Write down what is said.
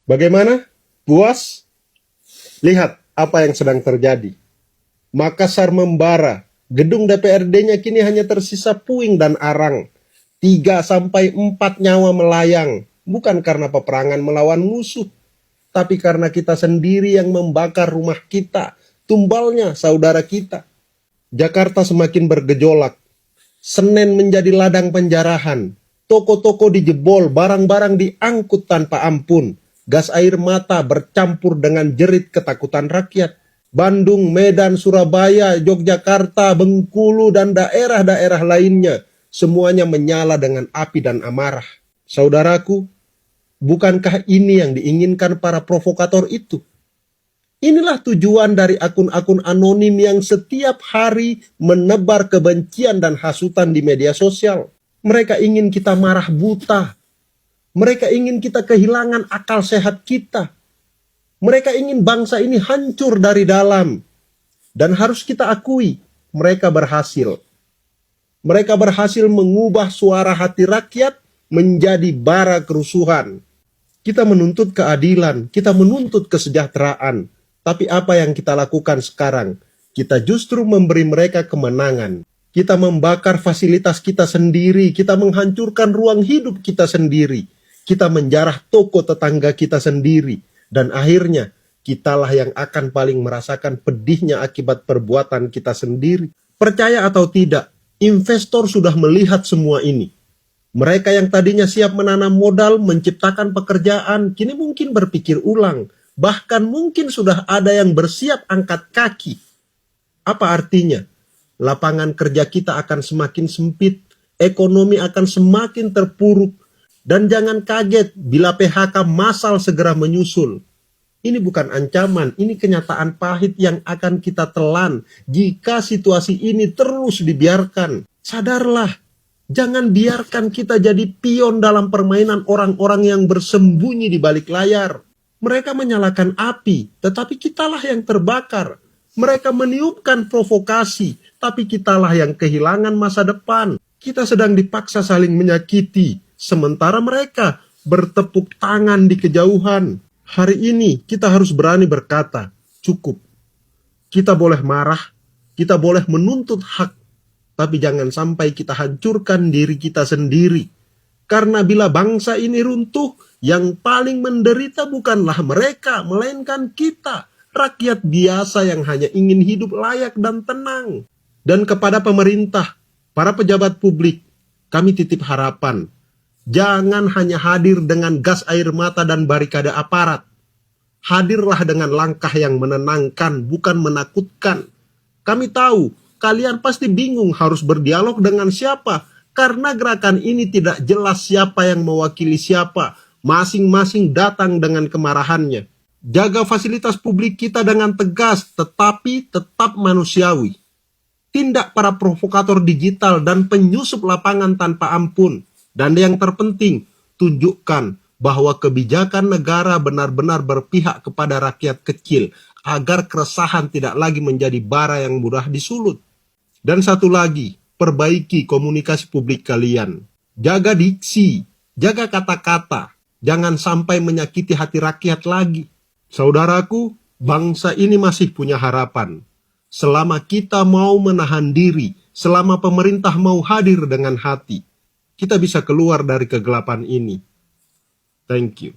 Bagaimana? Puas? Lihat apa yang sedang terjadi. Makassar membara. Gedung DPRD-nya kini hanya tersisa puing dan arang. 3 sampai 4 nyawa melayang. Bukan karena peperangan melawan musuh, tapi karena kita sendiri yang membakar rumah kita. Tumbalnya saudara kita. Jakarta semakin bergejolak. Senen menjadi ladang penjarahan. Toko-toko dijebol, barang-barang diangkut tanpa ampun. Gas air mata bercampur dengan jerit ketakutan rakyat. Bandung, Medan, Surabaya, Yogyakarta, Bengkulu, dan daerah-daerah lainnya, semuanya menyala dengan api dan amarah. Saudaraku, bukankah ini yang diinginkan para provokator itu? Inilah tujuan dari akun-akun anonim yang setiap hari menebar kebencian dan hasutan di media sosial. Mereka ingin kita marah buta. Mereka ingin kita kehilangan akal sehat kita. Mereka ingin bangsa ini hancur dari dalam. Dan harus kita akui, mereka berhasil. Mereka berhasil mengubah suara hati rakyat menjadi bara kerusuhan. Kita menuntut keadilan, kita menuntut kesejahteraan. Tapi apa yang kita lakukan sekarang? Kita justru memberi mereka kemenangan. Kita membakar fasilitas kita sendiri, kita menghancurkan ruang hidup kita sendiri. Kita menjarah toko tetangga kita sendiri. Dan akhirnya, kitalah yang akan paling merasakan pedihnya akibat perbuatan kita sendiri. Percaya atau tidak, investor sudah melihat semua ini. Mereka yang tadinya siap menanam modal, menciptakan pekerjaan, kini mungkin berpikir ulang. Bahkan mungkin sudah ada yang bersiap angkat kaki. Apa artinya? Lapangan kerja kita akan semakin sempit, ekonomi akan semakin terpuruk, dan jangan kaget bila PHK massal segera menyusul. Ini bukan ancaman, ini kenyataan pahit yang akan kita telan jika situasi ini terus dibiarkan. Sadarlah, jangan biarkan kita jadi pion dalam permainan orang-orang yang bersembunyi di balik layar. Mereka menyalakan api, tetapi kitalah yang terbakar. Mereka meniupkan provokasi, tapi kitalah yang kehilangan masa depan. Kita sedang dipaksa saling menyakiti, sementara mereka bertepuk tangan di kejauhan. Hari ini kita harus berani berkata, cukup. Kita boleh marah, kita boleh menuntut hak, tapi jangan sampai kita hancurkan diri kita sendiri. Karena bila bangsa ini runtuh, yang paling menderita bukanlah mereka, melainkan kita, rakyat biasa yang hanya ingin hidup layak dan tenang. Dan kepada pemerintah, para pejabat publik, kami titip harapan. Jangan hanya hadir dengan gas air mata dan barikade aparat. Hadirlah dengan langkah yang menenangkan, bukan menakutkan. Kami tahu, kalian pasti bingung harus berdialog dengan siapa, karena gerakan ini tidak jelas siapa yang mewakili siapa. Masing-masing datang dengan kemarahannya. Jaga fasilitas publik kita dengan tegas, tetapi tetap manusiawi. Tindak para provokator digital dan penyusup lapangan tanpa ampun. Dan yang terpenting, tunjukkan bahwa kebijakan negara benar-benar berpihak kepada rakyat kecil, agar keresahan tidak lagi menjadi bara yang mudah disulut. Dan satu lagi, perbaiki komunikasi publik kalian. Jaga diksi, jaga kata-kata, jangan sampai menyakiti hati rakyat lagi. Saudaraku, bangsa ini masih punya harapan. Selama kita mau menahan diri, selama pemerintah mau hadir dengan hati, kita bisa keluar dari kegelapan ini. Thank you.